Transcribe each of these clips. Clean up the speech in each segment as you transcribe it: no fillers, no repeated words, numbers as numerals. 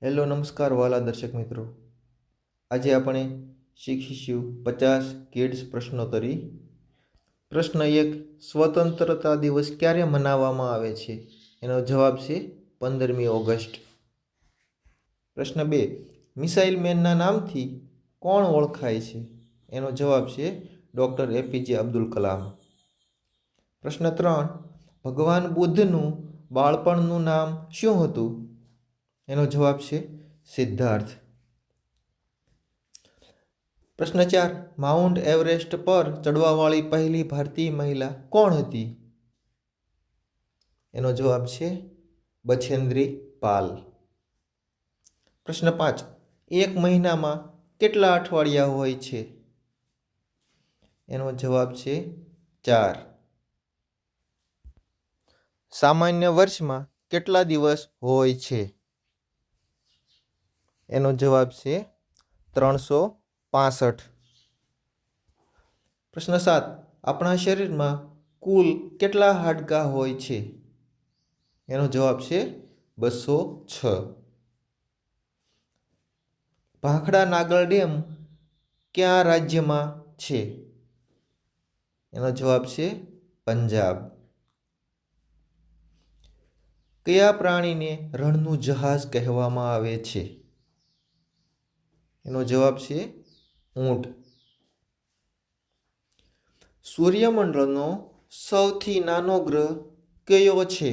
Hello નમસ્કાર વાલા દર્શક મિત્રો, આજે આપણે શીખીશું 50 કિડ્સ પ્રશ્નોત્તરી. પ્રશ્ન 1, સ્વતંત્રતા દિવસ ક્યારે મનાવવામાં આવે છે? એનો જવાબ છે 15મી ઓગસ્ટ. પ્રશ્ન 2, મિસાઇલ મેનના નામથી કોણ ઓળખાય છે? એનો જવાબ છે ડૉક્ટર APJ અબ્દુલ કલામ. પ્રશ્ન 3, ભગવાન બુદ્ધનું બાળપણનું નામ શું હતું? એનો જવાબ છે સિદ્ધાર્થ. પ્રશ્ન 4, માઉન્ટ એવરેસ્ટ પર ચડવાવાળી પહેલી ભારતીય મહિલા કોણ હતી? એનો જવાબ છે બછેન્દ્રી પાલ. પ્રશ્ન 5, એક મહિનામાં કેટલા અઠવાડિયા હોય છે? એનો જવાબ છે 4. સામાન્ય વર્ષમાં કેટલા દિવસ હોય છે? એનો જવાબ છે 365. પ્રશ્ન 7, આપણા શરીરમાં કુલ કેટલા હાડકાં હોય છે? એનો જવાબ છે 206. ભાખડા નાગર ડેમ કયા રાજ્યમાં છે? એનો જવાબ છે પંજાબ. કયા પ્રાણીને રણનું જહાજ કહેવામાં આવે છે? એનો જવાબ છે ઊંટ. સૂર્યમંડળનો સૌથી નાનો ગ્રહ કયો છે?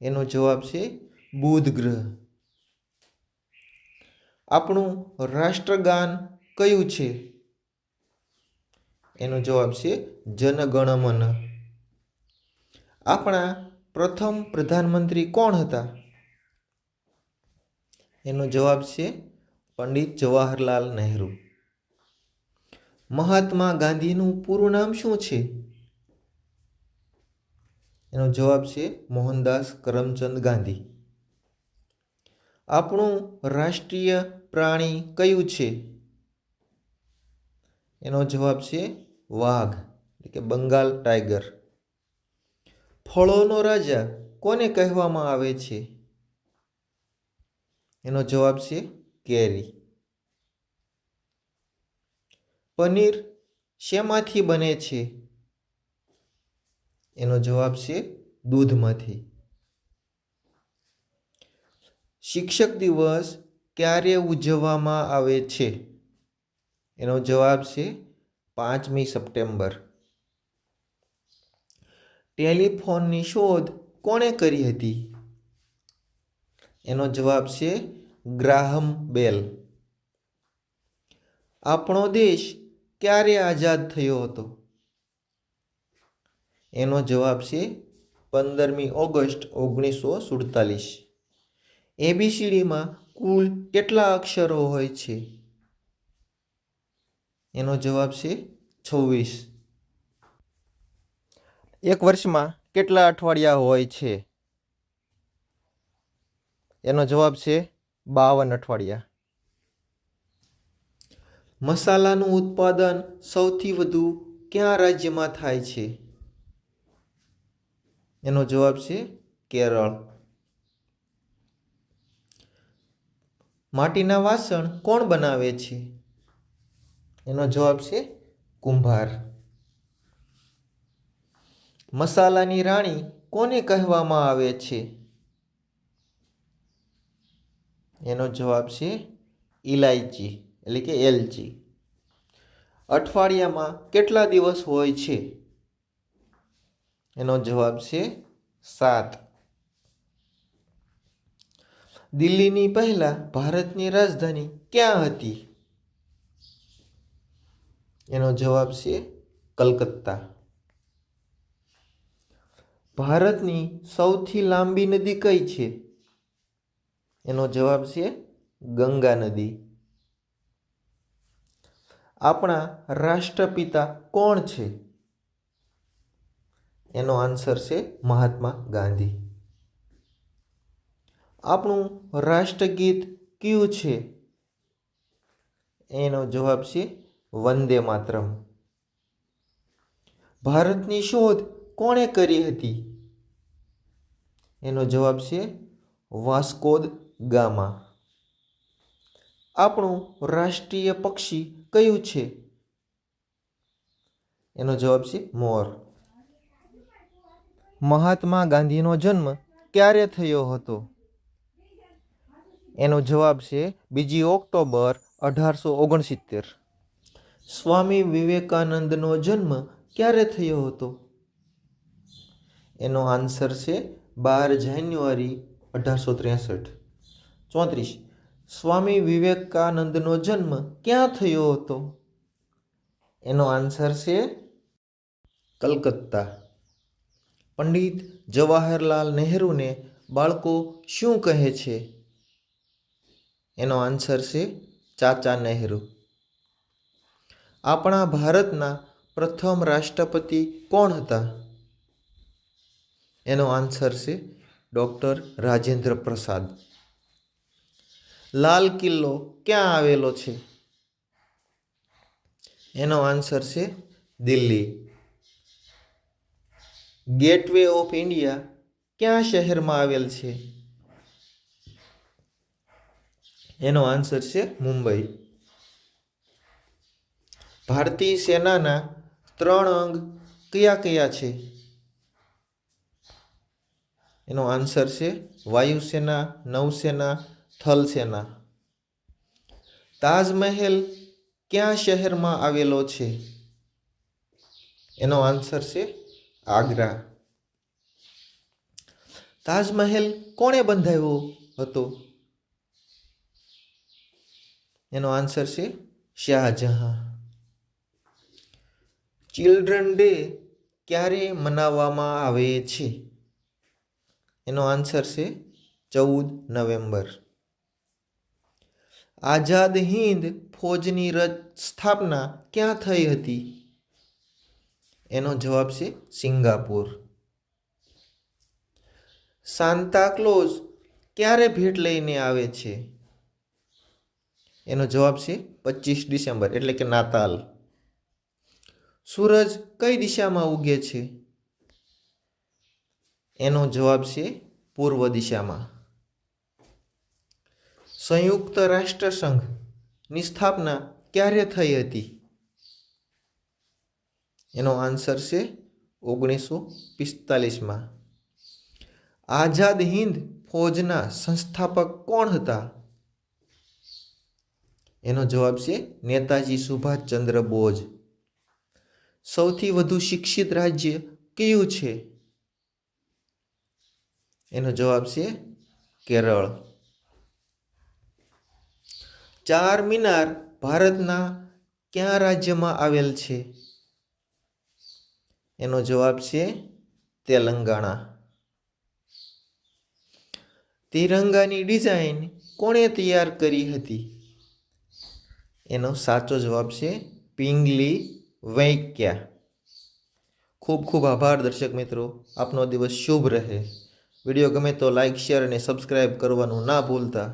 એનો જવાબ છે બુધ ગ્રહ. આપણું રાષ્ટ્રગાન કયું છે? એનો જવાબ છે જન ગણ મન. આપણા પ્રથમ પ્રધાનમંત્રી કોણ હતા? એનો જવાબ છે પંડિત જવાહરલાલ નહેરુ. મહાત્મા ગાંધીનું પૂરું નામ શું છે? એનો જવાબ છે મોહનદાસ કરમચંદ ગાંધી. આપણું રાષ્ટ્રીય પ્રાણી કયું છે? એનો જવાબ છે વાઘ, એટલે કે બંગાળ ટાઈગર. ફળોનો રાજા કોને કહેવામાં આવે છે? એનો જવાબ છે કેરી. પનીર શેમાંથી બને છે? એનો જવાબ છે દૂધમાંથી. શિક્ષક દિવસ ક્યારે ઉજવવામાં આવે છે? એનો જવાબ છે 5મી સપ્ટેમ્બર. ટેલિફોનની શોધ કોણે કરી હતી? એનો જવાબ છે ગ્રાહમ બેલ. આપણો દેશ ક્યારે આઝાદ થયો હતો? એનો જવાબ છે 15મી ઓગસ્ટ 1947. ABCDમાં કુલ કેટલા અક્ષરો હોય છે? એનો જવાબ છે 26. એક વર્ષમાં કેટલા અઠવાડિયા હોય છે? એનો જવાબ છે 52 અઠવાડિયા. મસાલાનું ઉત્પાદન સૌથી વધુ કયા રાજ્યમાં થાય છે? એનો જવાબ છે કેરળ. માટીના વાસણ કોણ બનાવે છે? એનો જવાબ છે કુંભાર. મસાલાની રાણી કોને કહેવામાં આવે છે? એનો જવાબ છે ઇલાયચી, એટલે કે એલચી. અઠવાડિયામાં કેટલા દિવસ હોય છે? એનો જવાબ છે 7. દિલ્હીની પહેલા ભારતની રાજધાની ક્યાં હતી? એનો જવાબ છે કલકત્તા. ભારતની સૌથી લાંબી નદી કઈ છે? એનો જવાબ છે ગંગા નદી. આપણા રાષ્ટ્રપિતા કોણ છે? એનો આન્સર છે મહાત્મા ગાંધી. આપણું રાષ્ટ્રગીત કયું છે? એનો જવાબ છે વંદે માતરમ. ભારતની શોધ કોણે કરી હતી? એનો જવાબ છે વાસ્કો દ ગામા. આપણું રાષ્ટ્રીય પક્ષી કયું છે? એનો જવાબ છે મોર. મહાત્મા ગાંધીનો જન્મ ક્યારે થયો હતો? એનો જવાબ છે 2 ઓક્ટોબર 1869. સ્વામી વિવેકાનંદનો જન્મ ક્યારે થયો હતો? એનો આન્સર છે 12 જાન્યુઆરી 1863. 34. સ્વામી વિવેકાનંદનો જન્મ ક્યાં થયો હતો? એનો આન્સર છે કલકત્તા. પંડિત જવાહરલાલ નહેરુને બાળકો શું કહે છે? એનો આન્સર છે ચાચા નહેરુ. આપણા ભારતના પ્રથમ રાષ્ટ્રપતિ કોણ હતા? એનો આન્સર છે ડૉક્ટર રાજેન્દ્ર પ્રસાદ. લાલ કિલ્લો ક્યાં આવેલો છે? એનો આન્સર છે દિલ્હી. ગેટવે ઓફ ઇન્ડિયા ક્યાં શહેરમાં આવેલ છે? એનો આન્સર છે મુંબઈ. ભારતીય સેનાના 3 અંગ કયા કયા છે? એનો આન્સર છે વાયુસેના, નૌસેના, થલસેના. તાજમહેલ ક્યાં શહેરમાં આવેલો છે? એનો આન્સર છે આગ્રા. તાજમહેલ કોણે બંધાવ્યો હતો? એનો આન્સર છે શાહજહાં. ચિલ્ડ્રન ડે ક્યારે મનાવવામાં આવે છે? એનો આન્સર છે 14 નવેમ્બર. આઝાદ હિન્દ ફૌજની સ્થાપના ક્યાં થઈ હતી? એનો જવાબ છે સિંગાપુર. સાન્તા ક્લોઝ ક્યારે ભેટ લઈને આવે છે? એનો જવાબ છે 25 ડિસેમ્બર એટલે કે નાતાલ. સૂરજ કઈ દિશામાં ઉગે છે? એનો જવાબ છે પૂર્વ દિશામાં. સંયુક્ત રાષ્ટ્ર સંઘની સ્થાપના ક્યારે થઈ હતી? એનો આન્સર છે 1945માં. આઝાદ હિન્દ ફૌજના સંસ્થાપક કોણ હતા? એનો જવાબ છે નેતાજી સુભાષચંદ્ર બોઝ. સૌથી વધુ શિક્ષિત રાજ્ય કયું છે? એનો જવાબ છે કેરળ. 4 મિનાર ભારતના કયા રાજ્યમાં આવેલ છે? એનો જવાબ છે તેલંગાણા. તિરંગાની ડિઝાઇન કોણે તૈયાર કરી હતી? એનો સાચો જવાબ છે પિંગલી વેંકૈયા. ખૂબ ખૂબ આભાર દર્શક મિત્રો. આપનો દિવસ શુભ રહે. વિડીયો ગમે તો લાઈક, શેર અને સબસ્ક્રાઈબ કરવાનું ના ભૂલતા.